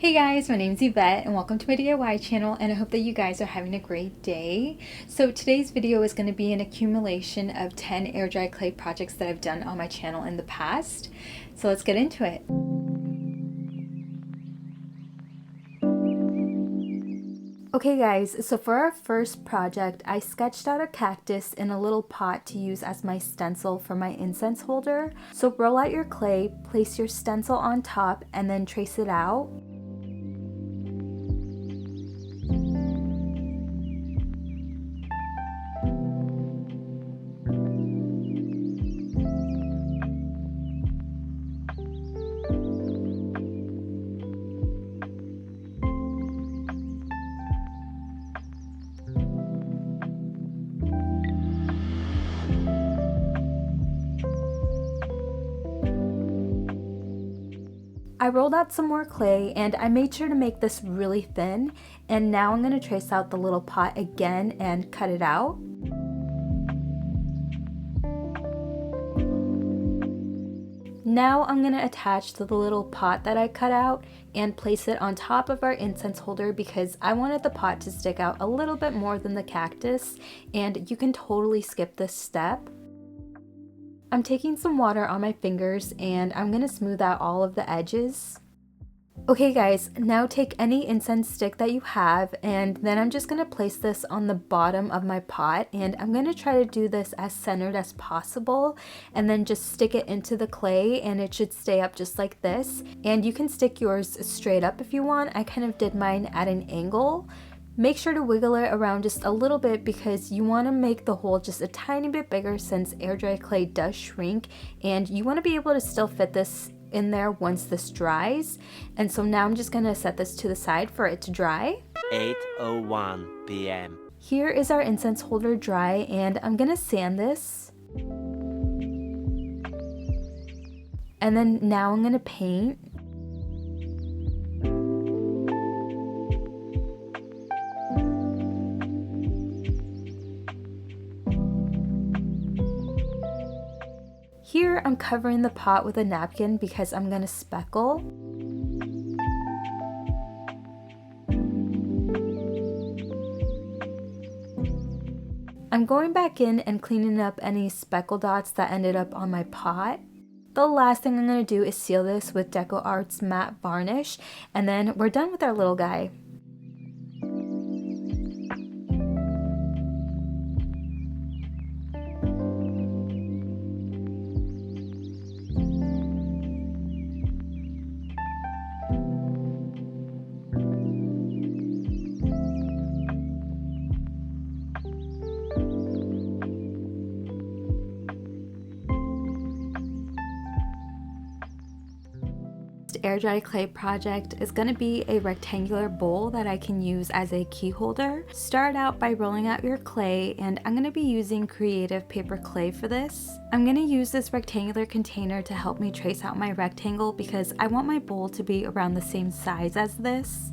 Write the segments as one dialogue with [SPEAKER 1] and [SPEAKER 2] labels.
[SPEAKER 1] Hey guys, my name is Yvette and welcome to my DIY channel, and I hope that you guys are having a great day. So today's video is going to be an accumulation of 10 air dry clay projects that I've done on my channel in the past. So let's get into it. Okay guys, so for our first project, I sketched out a cactus in a little pot to use as my stencil for my incense holder. So roll out your clay, place your stencil on top, and then trace it out. I rolled out some more clay and I made sure to make this really thin, and now I'm going to trace out the little pot again and cut it out. Now I'm going to attach to the little pot that I cut out and place it on top of our incense holder because I wanted the pot to stick out a little bit more than the cactus, and you can totally skip this step. I'm taking some water on my fingers and I'm going to smooth out all of the edges. Okay guys, now take any incense stick that you have, and then I'm just going to place this on the bottom of my pot, and I'm going to try to do this as centered as possible, and then just stick it into the clay and it should stay up just like this. And you can stick yours straight up if you want. I kind of did mine at an angle. Make sure to wiggle it around just a little bit because you want to make the hole just a tiny bit bigger since air dry clay does shrink, and you want to be able to still fit this in there once this dries. And so now I'm just going to set this to the side for it to dry.
[SPEAKER 2] 8:01 p.m.
[SPEAKER 1] Here is our incense holder dry, and I'm going to sand this. And then now I'm going to paint. Here I'm covering the pot with a napkin because I'm going to speckle. I'm going back in and cleaning up any speckle dots that ended up on my pot. The last thing I'm going to do is seal this with Decoart's matte varnish, and then we're done with our little guy. Air dry clay project is going to be a rectangular bowl that I can use as a key holder. Start out by rolling out your clay, and I'm going to be using creative paper clay for this. I'm going to use this rectangular container to help me trace out my rectangle because I want my bowl to be around the same size as this.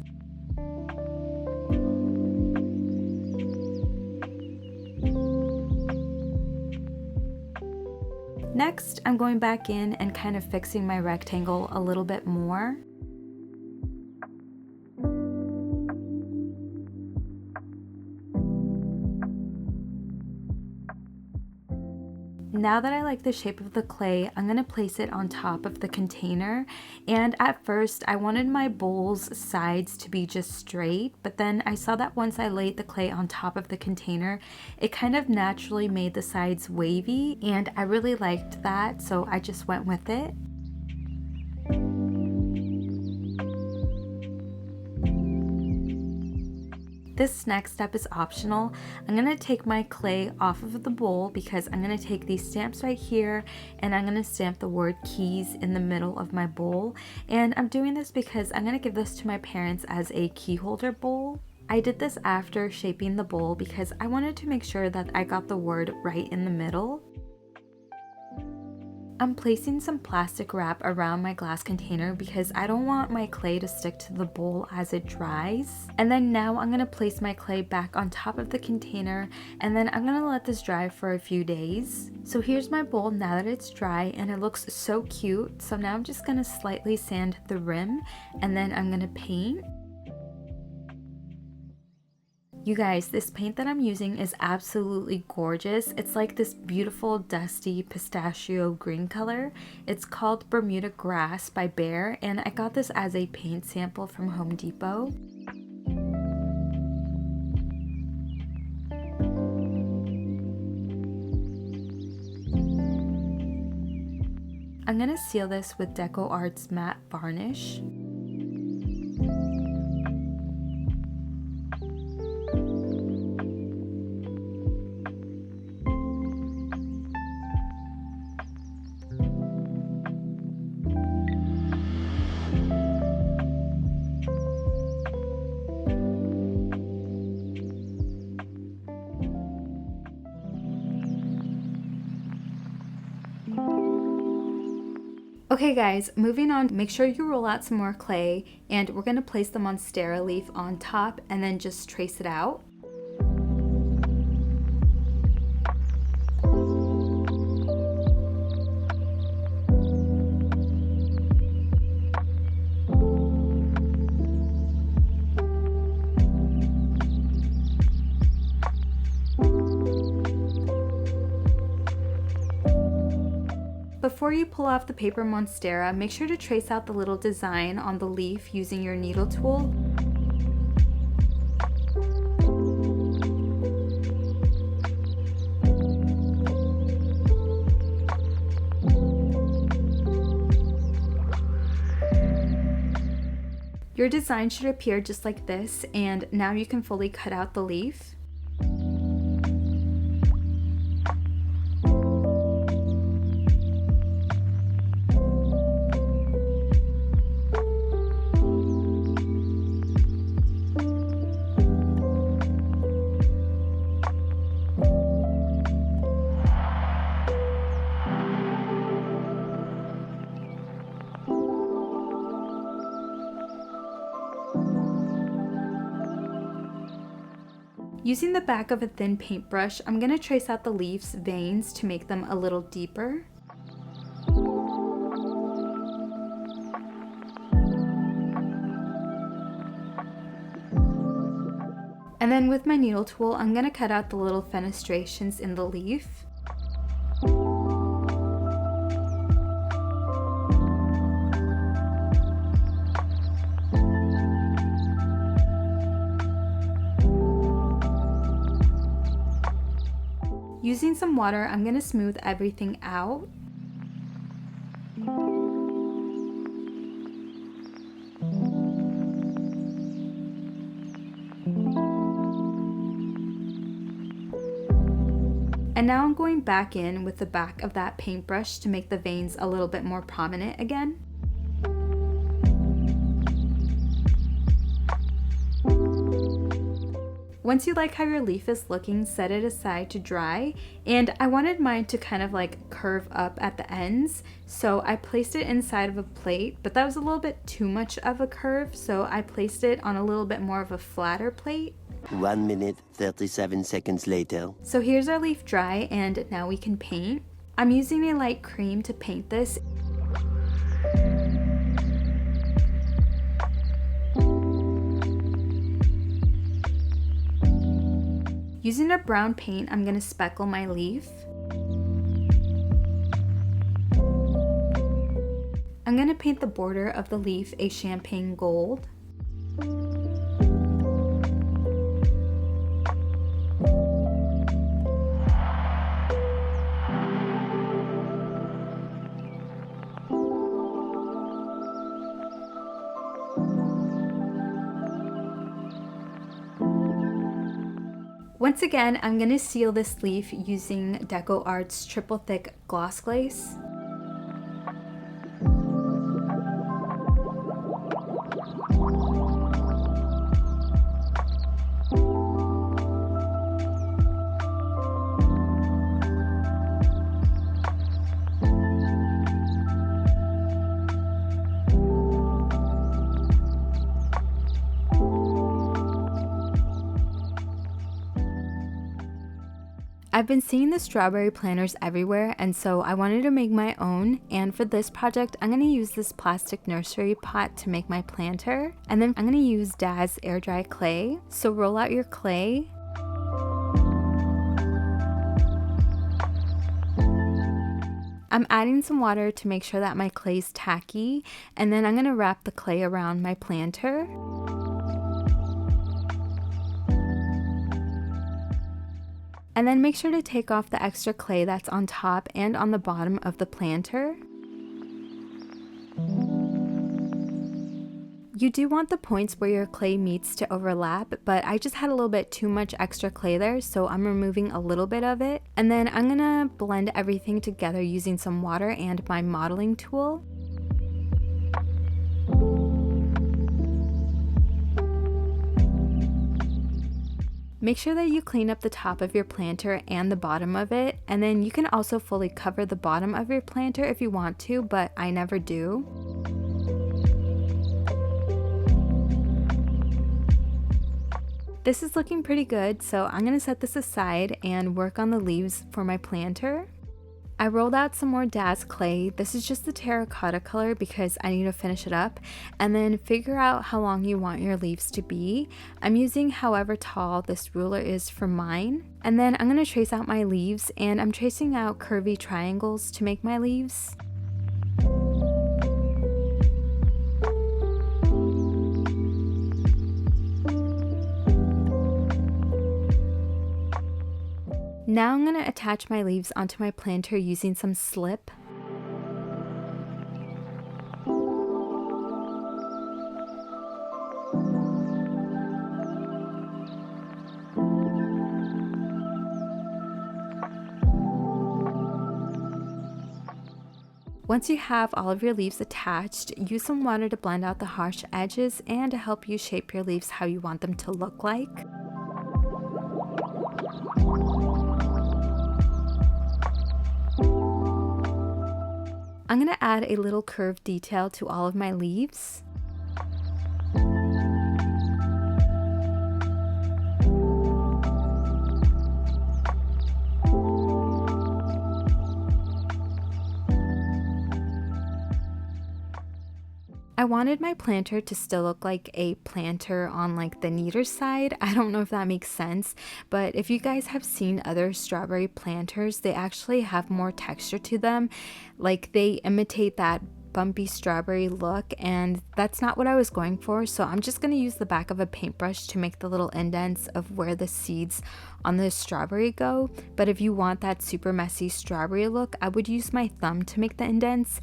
[SPEAKER 1] Next, I'm going back in and kind of fixing my rectangle a little bit more. Now that I like the shape of the clay, I'm going to place it on top of the container, and at first I wanted my bowl's sides to be just straight, but then I saw that once I laid the clay on top of the container, it kind of naturally made the sides wavy, and I really liked that, so I just went with it. This next step is optional. I'm going to take my clay off of the bowl because I'm going to take these stamps right here and I'm going to stamp the word keys in the middle of my bowl. And I'm doing this because I'm going to give this to my parents as a key holder bowl. I did this after shaping the bowl because I wanted to make sure that I got the word right in the middle. I'm placing some plastic wrap around my glass container because I don't want my clay to stick to the bowl as it dries. And then now I'm going to place my clay back on top of the container, and then I'm going to let this dry for a few days. So here's my bowl now that it's dry, and it looks so cute. So now I'm just going to slightly sand the rim, and then I'm going to paint. You guys, this paint that I'm using is absolutely gorgeous. It's like this beautiful dusty pistachio green color. It's called Bermuda Grass by Bear, and I got this as a paint sample from Home Depot. I'm gonna seal this with Decoart's matte varnish. Okay guys, moving on, make sure you roll out some more clay, and we're going to place the Monstera leaf on top and then just trace it out. Before you pull off the paper Monstera, make sure to trace out the little design on the leaf using your needle tool. Your design should appear just like this, and now you can fully cut out the leaf. Using the back of a thin paintbrush, I'm going to trace out the leaf's veins to make them a little deeper. And then with my needle tool, I'm going to cut out the little fenestrations in the leaf. Using some water, I'm going to smooth everything out. And now I'm going back in with the back of that paintbrush to make the veins a little bit more prominent again. Once you like how your leaf is looking, set it aside to dry, and I wanted mine to kind of like curve up at the ends, so I placed it inside of a plate, but that was a little bit too much of a curve, so I placed it on a little bit more of a flatter plate.
[SPEAKER 2] 1 minute, 37 seconds later.
[SPEAKER 1] So here's our leaf dry, and now we can paint. I'm using a light cream to paint this. Using a brown paint, I'm going to speckle my leaf. I'm going to paint the border of the leaf a champagne gold. Once again, I'm going to seal this leaf using Decoart's triple thick gloss glaze. I've been seeing the strawberry planters everywhere, and so I wanted to make my own. And for this project, I'm going to use this plastic nursery pot to make my planter. And then I'm going to use Dad's air dry clay. So roll out your clay. I'm adding some water to make sure that my clay is tacky, and then I'm going to wrap the clay around my planter. And then make sure to take off the extra clay that's on top and on the bottom of the planter. You do want the points where your clay meets to overlap, but I just had a little bit too much extra clay there, so I'm removing a little bit of it. And then I'm gonna blend everything together using some water and my modeling tool. Make sure that you clean up the top of your planter and the bottom of it, and then you can also fully cover the bottom of your planter if you want to, but I never do. This is looking pretty good, so I'm going to set this aside and work on the leaves for my planter. I rolled out some more Dad's clay. This is just the terracotta color because I need to finish it up, and then figure out how long you want your leaves to be. I'm using however tall this ruler is for mine. And then I'm going to trace out my leaves, and I'm tracing out curvy triangles to make my leaves. Now I'm going to attach my leaves onto my planter using some slip. Once you have all of your leaves attached, use some water to blend out the harsh edges and to help you shape your leaves how you want them to look like. I'm going to add a little curved detail to all of my leaves. I wanted my planter to still look like a planter on like the neater side. I don't know if that makes sense, but if you guys have seen other strawberry planters, they actually have more texture to them. Like they imitate that bumpy strawberry look, and that's not what I was going for. So I'm just going to use the back of a paintbrush to make the little indents of where the seeds on the strawberry go. But if you want that super messy strawberry look, I would use my thumb to make the indents.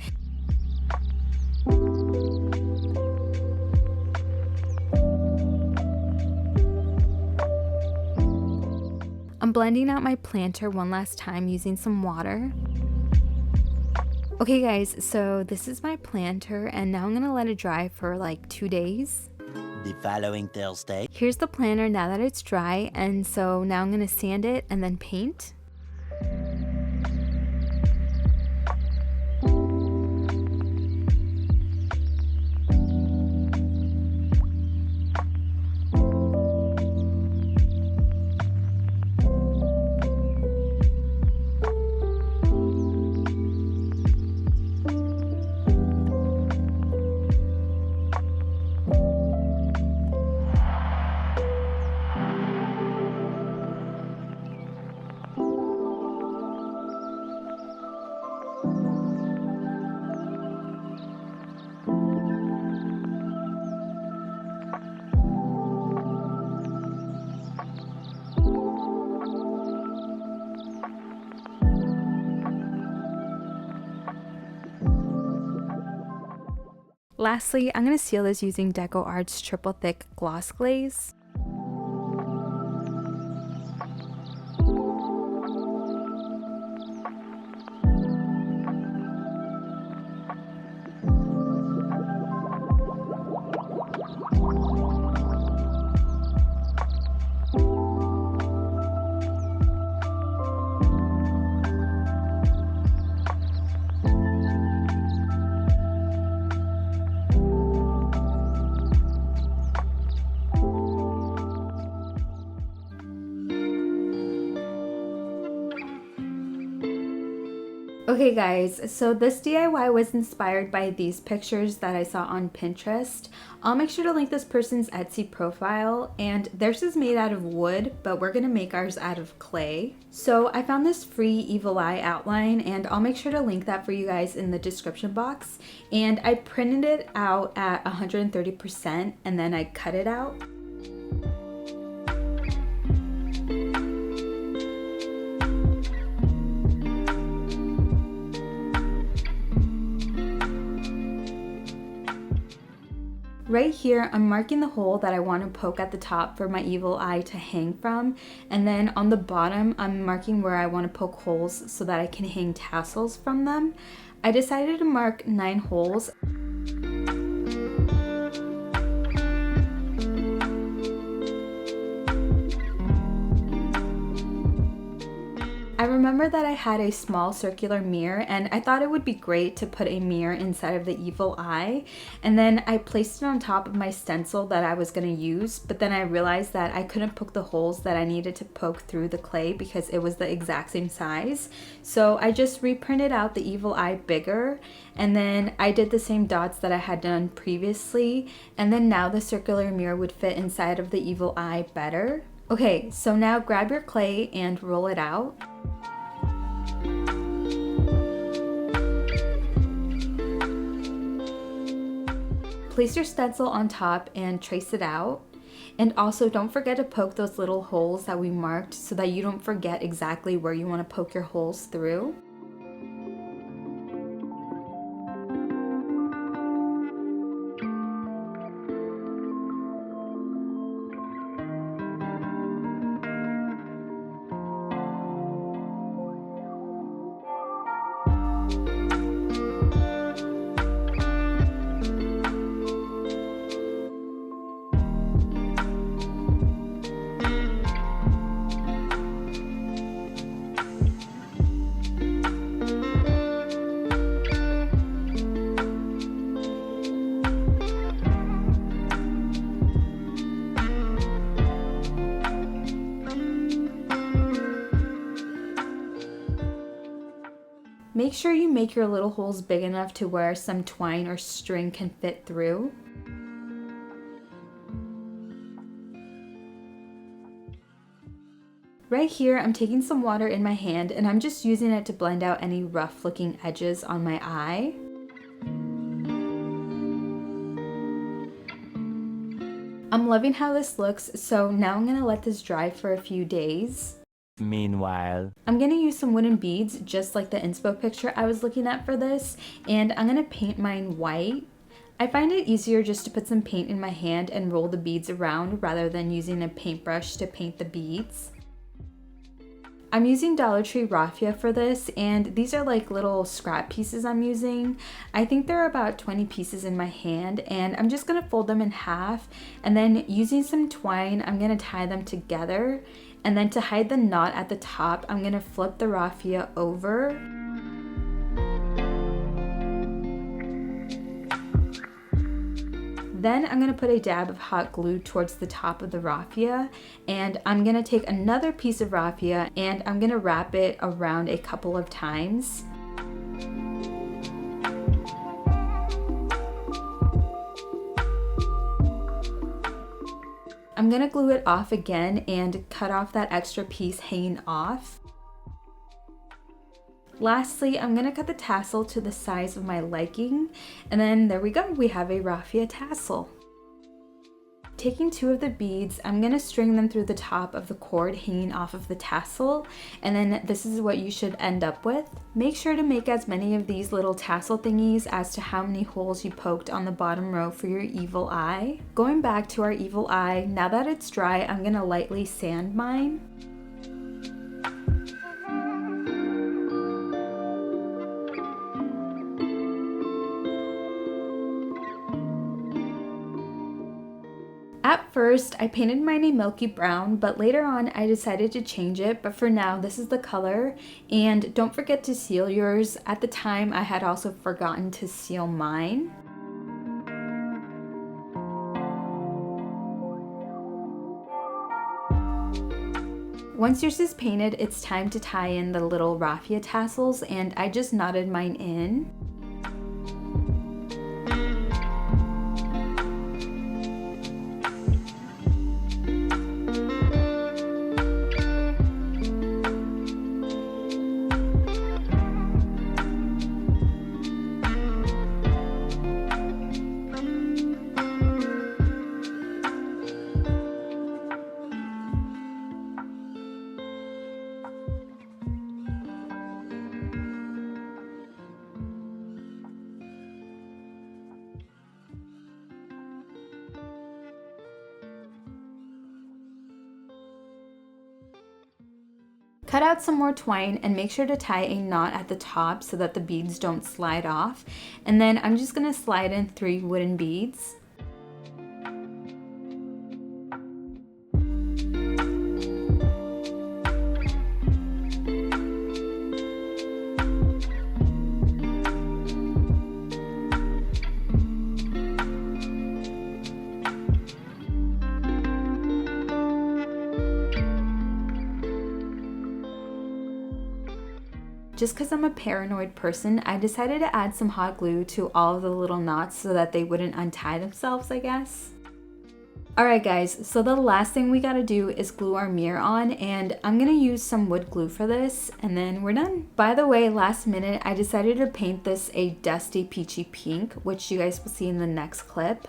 [SPEAKER 1] I'm blending out my planter one last time using some water. Okay guys, so this is my planter, and now I'm gonna let it dry for like 2 days.
[SPEAKER 2] The following Thursday.
[SPEAKER 1] Here's the planter now that it's dry, and so now I'm gonna sand it and then paint. Lastly, I'm going to seal this using Decoart's triple thick gloss glaze. Okay guys, so this DIY was inspired by these pictures that I saw on Pinterest. I'll make sure to link this person's Etsy profile, and theirs is made out of wood, but we're gonna make ours out of clay. So I found this free evil eye outline, and I'll make sure to link that for you guys in the description box. And I printed it out at 130% and then I cut it out. Right here, I'm marking the hole that I want to poke at the top for my evil eye to hang from, and then on the bottom, I'm marking where I want to poke holes so that I can hang tassels from them. I decided to mark 9 holes. I remember that I had a small circular mirror and I thought it would be great to put a mirror inside of the evil eye, and then I placed it on top of my stencil that I was going to use, but then I realized that I couldn't poke the holes that I needed to poke through the clay because it was the exact same size. So I just reprinted out the evil eye bigger, and then I did the same dots that I had done previously, and then now the circular mirror would fit inside of the evil eye better. Okay, so now grab your clay and roll it out. Place your stencil on top and trace it out. And also don't forget to poke those little holes that we marked so that you don't forget exactly where you want to poke your holes through. Make sure you make your little holes big enough to where some twine or string can fit through. Right here, I'm taking some water in my hand and I'm just using it to blend out any rough looking edges on my eye. I'm loving how this looks, so now I'm gonna let this dry for a few days.
[SPEAKER 2] Meanwhile,
[SPEAKER 1] I'm going to use some wooden beads just like the inspo picture I was looking at for this, and I'm going to paint mine white. I find it easier just to put some paint in my hand and roll the beads around rather than using a paintbrush to paint the beads. I'm using Dollar Tree raffia for this, and these are like little scrap pieces I'm using. I think there are about 20 pieces in my hand, and I'm just going to fold them in half, and then using some twine, I'm going to tie them together. And then to hide the knot at the top, I'm gonna flip the raffia over. Then I'm gonna put a dab of hot glue towards the top of the raffia, and I'm gonna take another piece of raffia and I'm gonna wrap it around a couple of times. I'm gonna glue it off again and cut off that extra piece hanging off. Lastly, I'm gonna cut the tassel to the size of my liking, and then there we go, we have a raffia tassel. Taking 2 of the beads, I'm gonna string them through the top of the cord hanging off of the tassel, and then this is what you should end up with. Make sure to make as many of these little tassel thingies as to how many holes you poked on the bottom row for your evil eye. Going back to our evil eye, now that it's dry, I'm gonna lightly sand mine. At first, I painted mine a milky brown, but later on I decided to change it, but for now this is the color. And don't forget to seal yours. At the time, I had also forgotten to seal mine. Once yours is painted, it's time to tie in the little raffia tassels, and I just knotted mine in. Cut out some more twine and make sure to tie a knot at the top so that the beads don't slide off. And then I'm just going to slide in 3 wooden beads. Just because I'm a paranoid person, I decided to add some hot glue to all of the little knots so that they wouldn't untie themselves, I guess. Alright guys, so the last thing we gotta do is glue our mirror on, and I'm gonna use some wood glue for this, and then we're done. By the way, last minute, I decided to paint this a dusty peachy pink, which you guys will see in the next clip.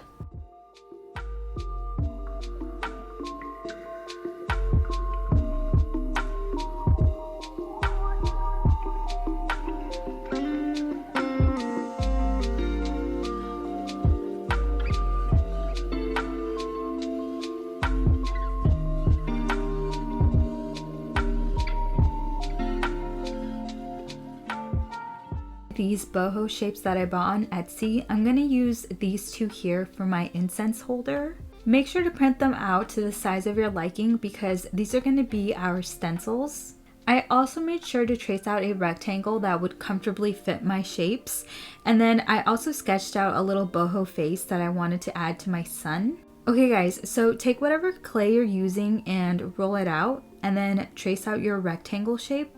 [SPEAKER 1] These boho shapes that I bought on Etsy, I'm going to use these 2 here for my incense holder. Make sure to print them out to the size of your liking because these are going to be our stencils. I also made sure to trace out a rectangle that would comfortably fit my shapes, and then I also sketched out a little boho face that I wanted to add to my sun. Okay guys, so take whatever clay you're using and roll it out, and then trace out your rectangle shape.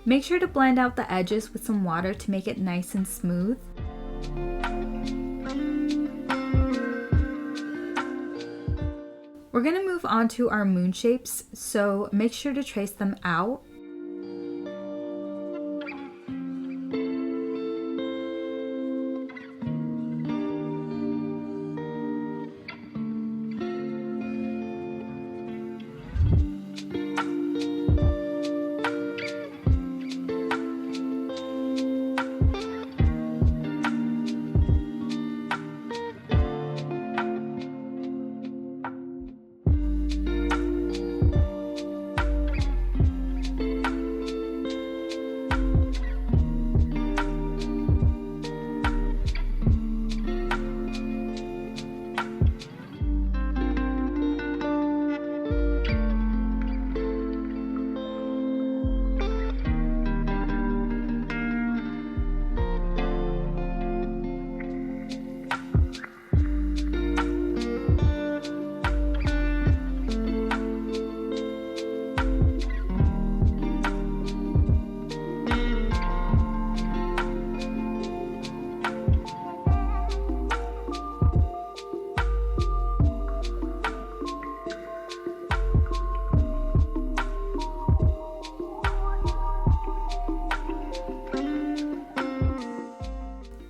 [SPEAKER 1] Make sure to blend out the edges with some water to make it nice and smooth. We're going to move on to our moon shapes, so make sure to trace them out.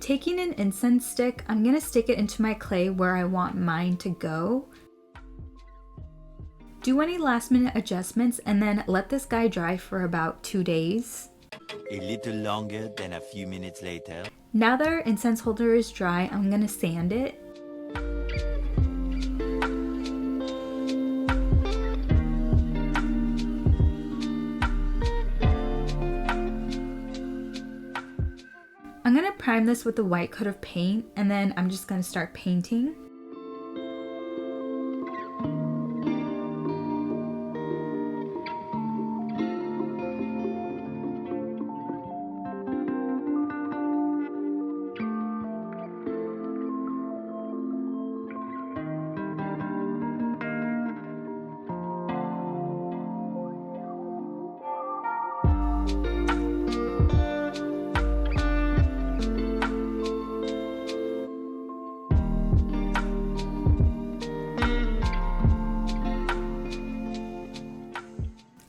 [SPEAKER 1] Taking an incense stick, I'm going to stick it into my clay where I want mine to go. Do any last minute adjustments and then let this guy dry for about 2 days.
[SPEAKER 2] A little longer than a few minutes later.
[SPEAKER 1] Now that our incense holder is dry, I'm going to sand it. prime this with a white coat of paint, and then I'm just going to start painting.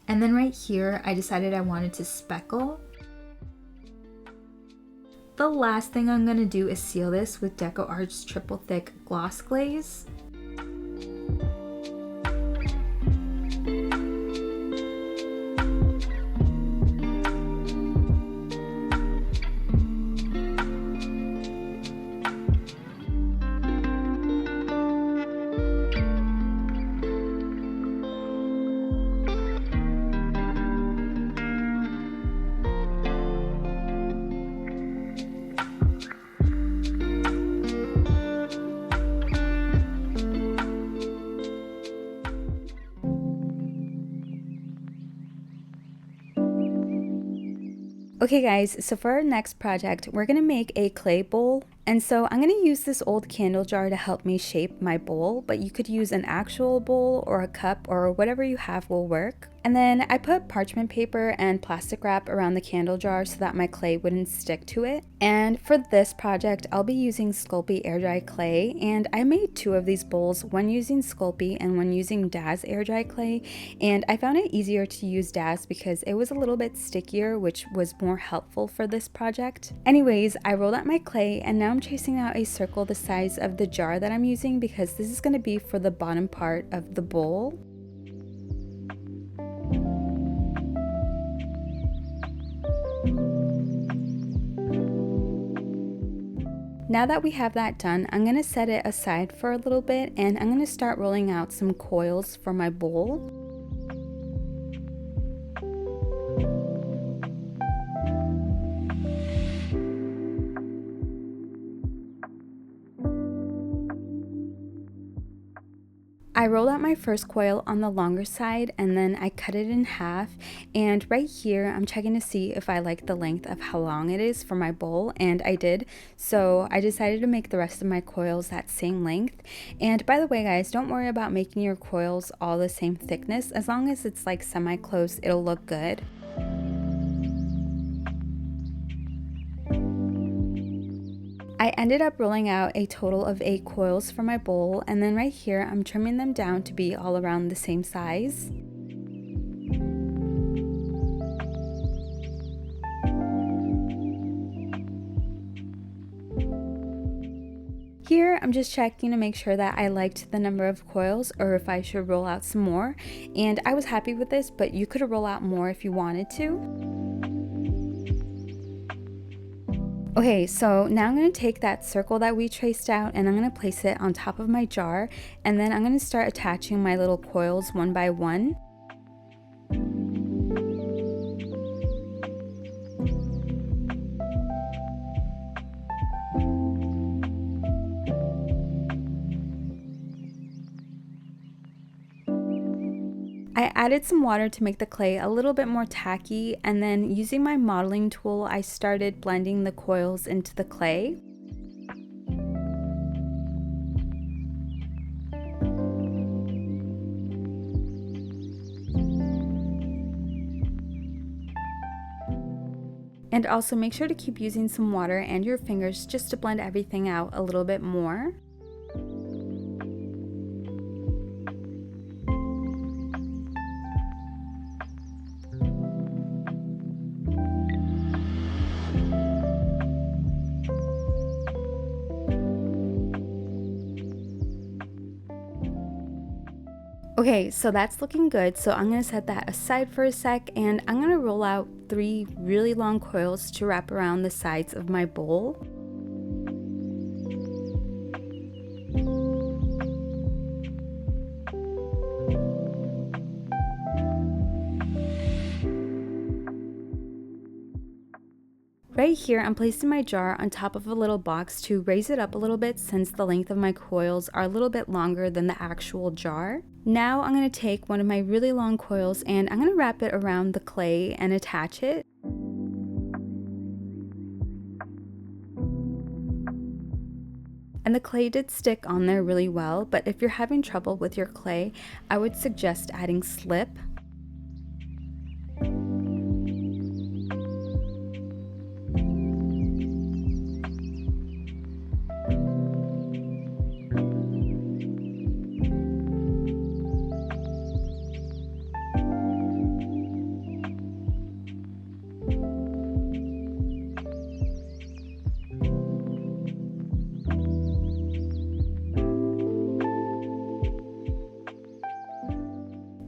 [SPEAKER 1] And then right here, I decided I wanted to speckle. The last thing I'm gonna do is seal this with Decoart's triple thick gloss glaze. Okay guys, so for our next project, we're gonna make a clay bowl. And so I'm gonna use this old candle jar to help me shape my bowl, but you could use an actual bowl or a cup or whatever you have will work. And then I put parchment paper and plastic wrap around the candle jar so that my clay wouldn't stick to it. And for this project, I'll be using Sculpey air dry clay, and I made 2 of these bowls, one using Sculpey and one using Daz air dry clay. And I found it easier to use Daz because it was a little bit stickier, which was more helpful for this project. Anyways, I rolled out my clay, and now I'm tracing out a circle the size of the jar that I'm using because this is going to be for the bottom part of the bowl. Now that we have that done, I'm going to set it aside for a little bit, and I'm going to start rolling out some coils for my bowl. I rolled out my first coil on the longer side, and then I cut it in half, and right here I'm checking to see if I like the length of how long it is for my bowl, and I did. So I decided to make the rest of my coils that same length. And by the way guys, don't worry about making your coils all the same thickness. As long as it's like semi-close, it'll look good. I ended up rolling out a total of 8 coils for my bowl, and then right here I'm trimming them down to be all around the same size. Here I'm just checking to make sure that I liked the number of coils or if I should roll out some more, and I was happy with this, but you could roll out more if you wanted to. Okay, so now I'm going to take that circle that we traced out and I'm going to place it on top of my jar, and then I'm going to start attaching my little coils one by one. I added some water to make the clay a little bit more tacky, and then using my modeling tool, I started blending the coils into the clay. And also make sure to keep using some water and your fingers just to blend everything out a little bit more. Okay, so that's looking good, so I'm going to set that aside for a sec, and I'm going to roll out 3 really long coils to wrap around the sides of my bowl. Right here, I'm placing my jar on top of a little box to raise it up a little bit since the length of my coils are a little bit longer than the actual jar. Now I'm going to take one of my really long coils and I'm going to wrap it around the clay and attach it. And the clay did stick on there really well, but if you're having trouble with your clay, I would suggest adding slip.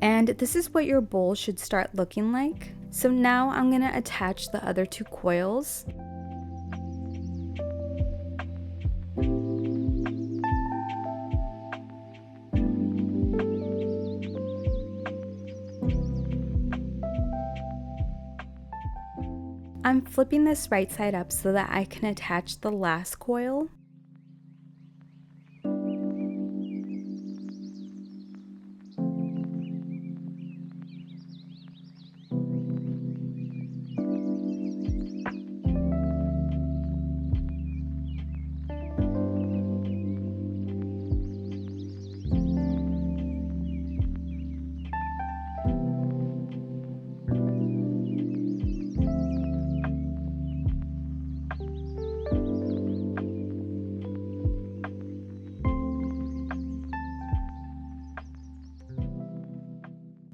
[SPEAKER 1] And this is what your bowl should start looking like. So now I'm going to attach the other two coils. I'm flipping this right side up so that I can attach the last coil.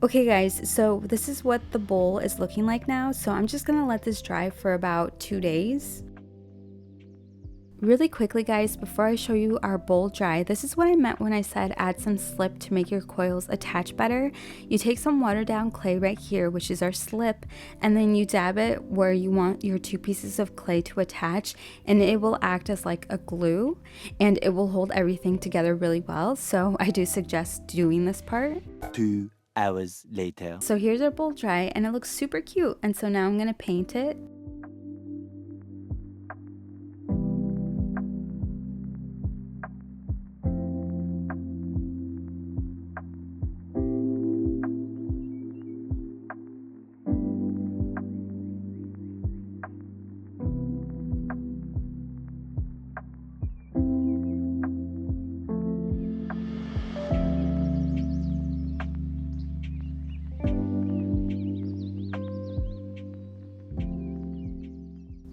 [SPEAKER 1] Okay guys, so this is what the bowl is looking like now, so I'm just gonna let this dry for about 2 days. Really quickly guys, before I show you our bowl dry, this is what I meant when I said add some slip to make your coils attach better. You take some watered down clay right here, which is our slip, and then you dab it where you want your 2 pieces of clay to attach, and it will act as like a glue, and it will hold everything together really well, so I do suggest doing this part.
[SPEAKER 2] 2 hours later.
[SPEAKER 1] So here's our bowl dry and it looks super cute, and so now I'm gonna paint it.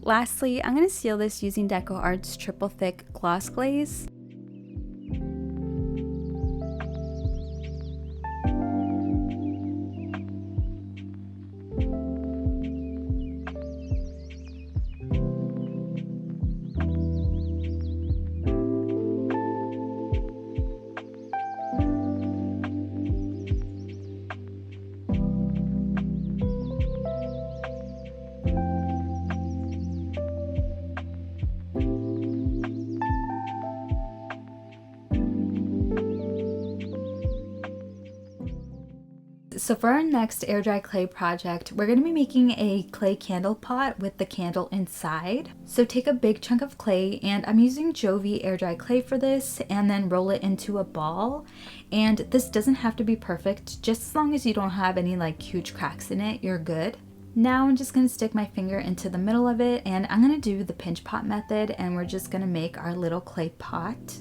[SPEAKER 1] Lastly, I'm going to seal this using Decoart's triple thick gloss glaze. So for our next air dry clay project, we're going to be making a clay candle pot with the candle inside. So take a big chunk of clay, and I'm using Jovi air dry clay for this, and then roll it into a ball. And this doesn't have to be perfect, just as long as you don't have any like huge cracks in it, you're good. Now I'm just going to stick my finger into the middle of it, and I'm going to do the pinch pot method, and we're just going to make our little clay pot.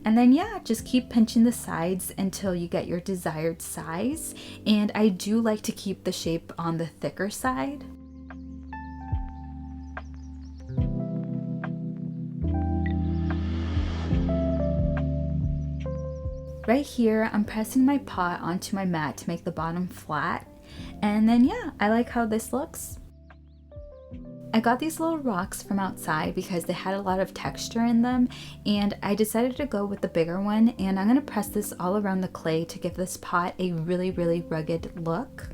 [SPEAKER 1] And then yeah, just keep pinching the sides until you get your desired size. And I do like to keep the shape on the thicker side. Right here, I'm pressing my pot onto my mat to make the bottom flat. And then yeah, I like how this looks. I got these little rocks from outside because they had a lot of texture in them, and I decided to go with the bigger one, and I'm going to press this all around the clay to give this pot a really rugged look.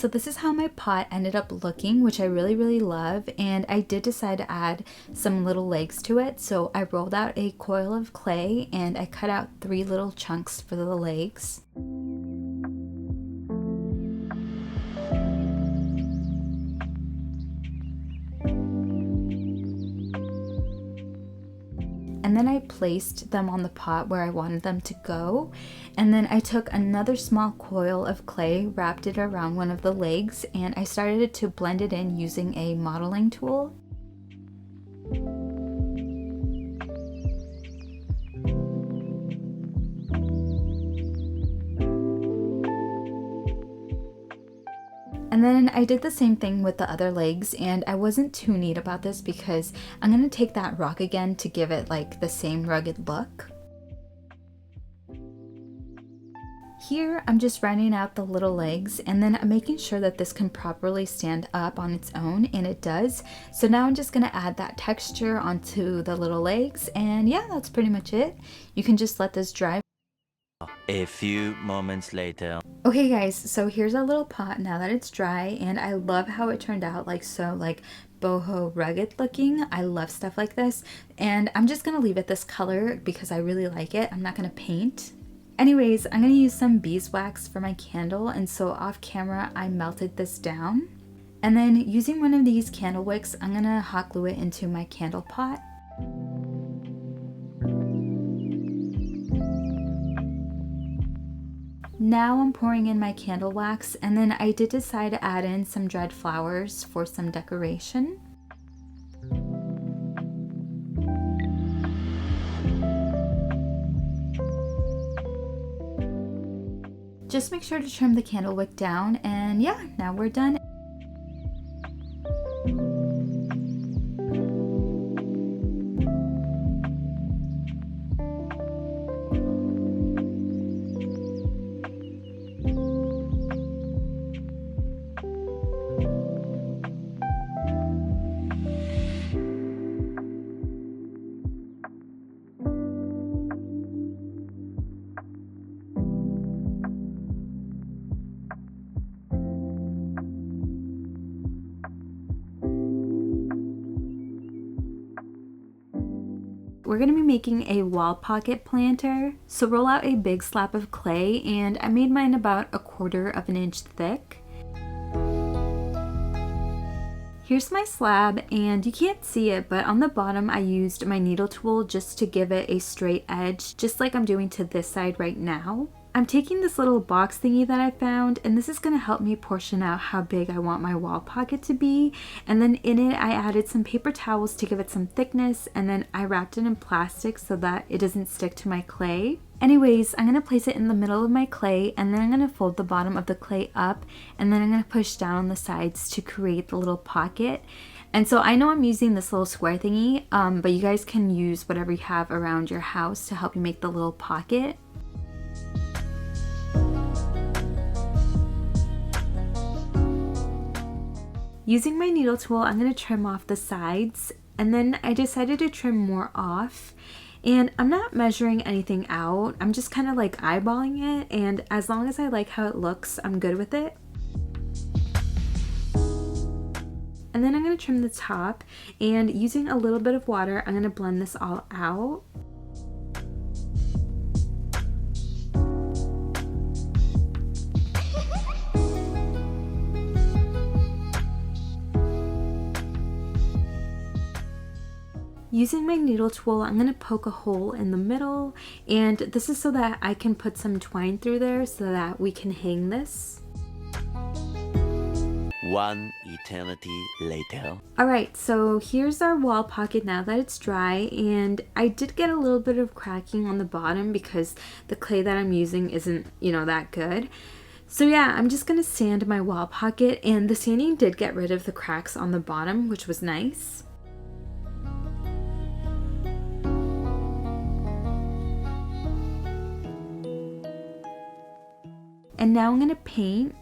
[SPEAKER 1] So this is how my pot ended up looking, which I really love, and I did decide to add some little legs to it. So I rolled out a coil of clay and I cut out 3 little chunks for the legs. And then I placed them on the pot where I wanted them to go. And then I took another small coil of clay, wrapped it around one of the legs, and I started to blend it in using a modeling tool. And then I did the same thing with the other legs, and I wasn't too neat about this because I'm going to take that rock again to give it like the same rugged look. Here I'm just rounding out the little legs, and then I'm making sure that this can properly stand up on its own, and it does. So now I'm just going to add that texture onto the little legs, and yeah, that's pretty much it. You can just let this dry.
[SPEAKER 2] A few moments later.
[SPEAKER 1] Okay guys, so here's our little pot now that it's dry, and I love how it turned out, like so like boho rugged looking. I love stuff like this, and I'm just gonna leave it this color because I really like it. I'm not gonna paint. Anyways, I'm gonna use some beeswax for my candle, and so off camera I melted this down. And then using one of these candle wicks, I'm gonna hot glue it into my candle pot. Now I'm pouring in my candle wax, and then I did decide to add in some dried flowers for some decoration. Just make sure to trim the candle wick down, and yeah, now we're done. We're going to be making a wall pocket planter. So roll out a big slab of clay, and I made mine about 1/4 inch thick. Here's my slab, and you can't see it, but on the bottom I used my needle tool just to give it a straight edge, just like I'm doing to this side right now. I'm taking this little box thingy that I found, and this is going to help me portion out how big I want my wall pocket to be. And then in it I added some paper towels to give it some thickness, and then I wrapped it in plastic so that it doesn't stick to my clay. Anyways, I'm going to place it in the middle of my clay, and then I'm going to fold the bottom of the clay up, and then I'm going to push down on the sides to create the little pocket. And so I know I'm using this little square thingy, but you guys can use whatever you have around your house to help you make the little pocket. Using my needle tool, I'm going to trim off the sides, and then I decided to trim more off. And I'm not measuring anything out, I'm just kind of like eyeballing it, and as long as I like how it looks, I'm good with it. And then I'm going to trim the top, and using a little bit of water, I'm going to blend this all out. Using my needle tool, I'm going to poke a hole in the middle, and this is so that I can put some twine through there so that we can hang this.
[SPEAKER 2] One eternity later.
[SPEAKER 1] Alright, so here's our wall pocket now that it's dry, and I did get a little bit of cracking on the bottom because the clay that I'm using isn't, that good. So yeah, I'm just going to sand my wall pocket, and the sanding did get rid of the cracks on the bottom, which was nice. And now I'm going to paint.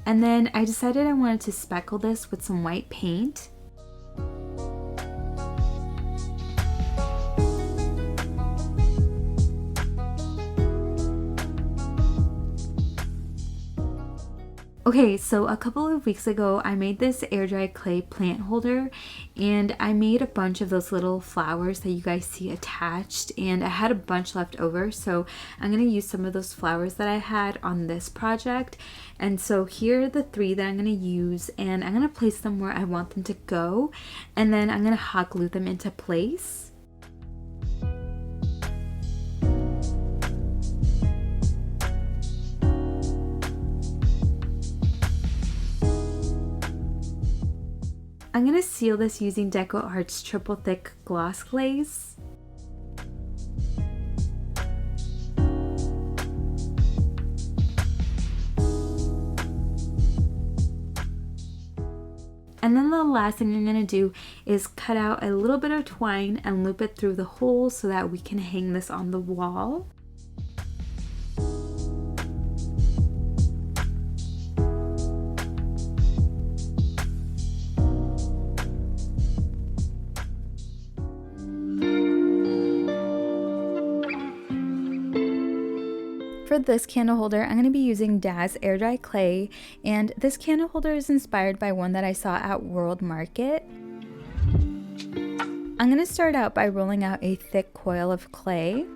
[SPEAKER 1] And then I decided I wanted to speckle this with some white paint. Okay, so a couple of weeks ago, I made this air dry clay plant holder, and I made a bunch of those little flowers that you guys see attached, and I had a bunch left over, so I'm going to use some of those flowers that I had on this project. And so here are the 3 that I'm going to use, and I'm going to place them where I want them to go, and then I'm going to hot glue them into place. I'm going to seal this using Decoart's triple thick gloss glaze. And then the last thing I'm going to do is cut out a little bit of twine and loop it through the hole so that we can hang this on the wall. For this candle holder, I'm going to be using Daz Air Dry Clay, and this candle holder is inspired by one that I saw at World Market. I'm going to start out by rolling out a thick coil of clay.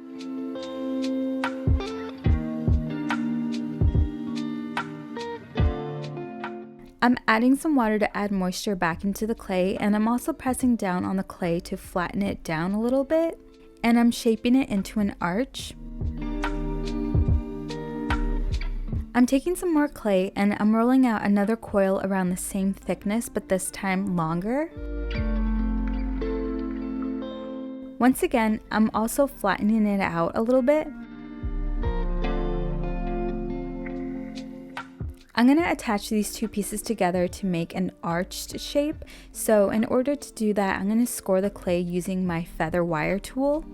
[SPEAKER 1] I'm adding some water to add moisture back into the clay, and I'm also pressing down on the clay to flatten it down a little bit, and I'm shaping it into an arch. I'm taking some more clay and I'm rolling out another coil around the same thickness, but this time longer. Once again, I'm also flattening it out a little bit. I'm going to attach these 2 pieces together to make an arched shape. So in order to do that, I'm going to score the clay using my feather wire tool.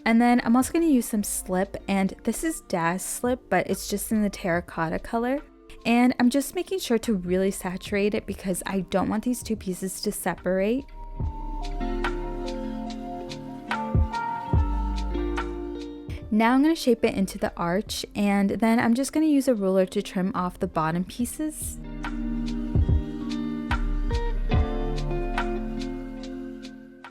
[SPEAKER 1] And then I'm also going to use some slip, and this is Daz slip, but it's just in the terracotta color. And I'm just making sure to really saturate it because I don't want these 2 pieces to separate. Now I'm going to shape it into the arch, and then I'm just going to use a ruler to trim off the bottom pieces.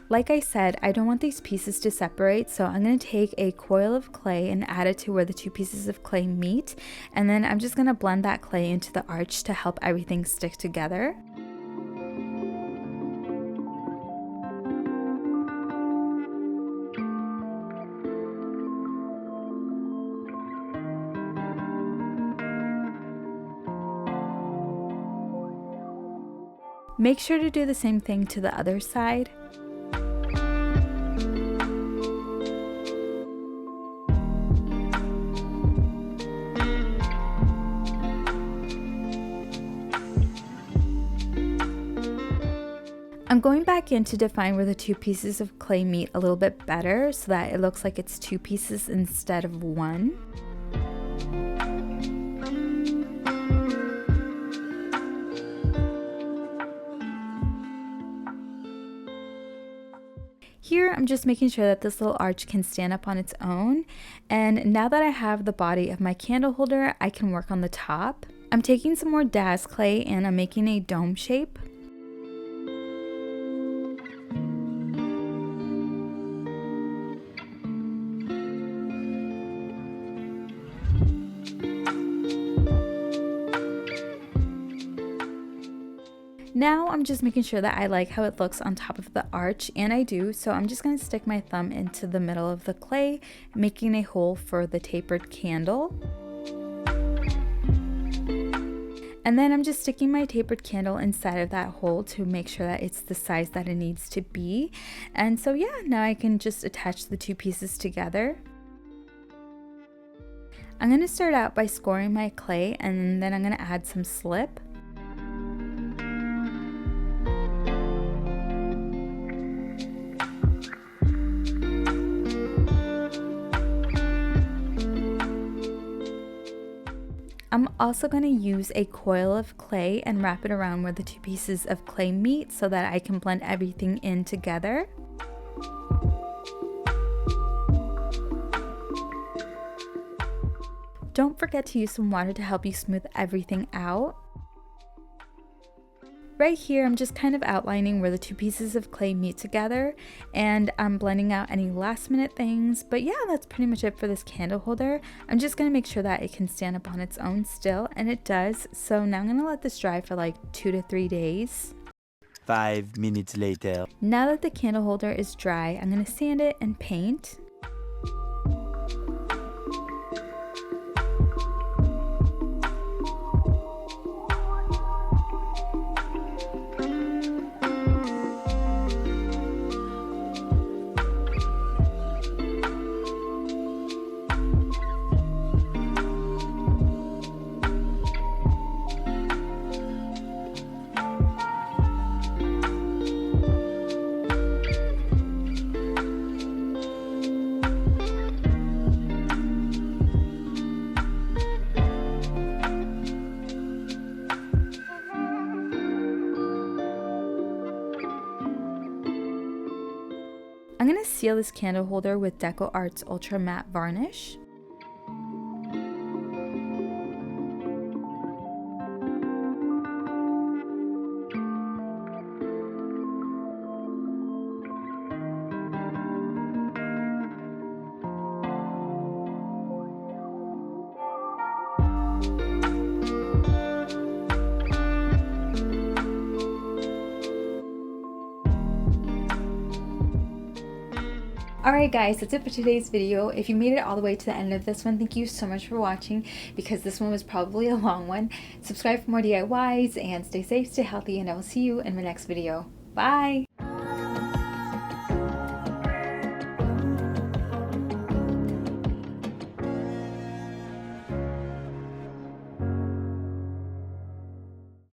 [SPEAKER 1] Like I said, I don't want these pieces to separate, so I'm going to take a coil of clay and add it to where the 2 pieces of clay meet, and then I'm just going to blend that clay into the arch to help everything stick together. Make sure to do the same thing to the other side. I'm going back in to define where the 2 pieces of clay meet a little bit better so that it looks like it's 2 pieces instead of 1. Here I'm just making sure that this little arch can stand up on its own, and now that I have the body of my candle holder, I can work on the top. I'm taking some more Daz clay and I'm making a dome shape. Now I'm just making sure that I like how it looks on top of the arch, and I do, so I'm just going to stick my thumb into the middle of the clay, making a hole for the tapered candle. And then I'm just sticking my tapered candle inside of that hole to make sure that it's the size that it needs to be. And so yeah, now I can just attach the 2 pieces together. I'm going to start out by scoring my clay, and then I'm going to add some slip. I'm also going to use a coil of clay and wrap it around where the two pieces of clay meet so that I can blend everything in together. Don't forget to use some water to help you smooth everything out. Right here, I'm just kind of outlining where the two pieces of clay meet together, and I'm blending out any last minute things. But yeah, that's pretty much it for this candle holder. I'm just going to make sure that it can stand up on its own still, and it does. So now I'm going to let this dry for like 2 to 3 days.
[SPEAKER 2] 5 minutes later.
[SPEAKER 1] Now that the candle holder is dry, I'm going to sand it and paint. I'm going to seal this candle holder with Decor Art's Ultra Matte Varnish. Alright guys, that's it for today's video. If you made it all the way to the end of this one, thank you so much for watching, because this one was probably a long one. Subscribe for more DIYs and stay safe, stay healthy, and I will see you in my next video. Bye!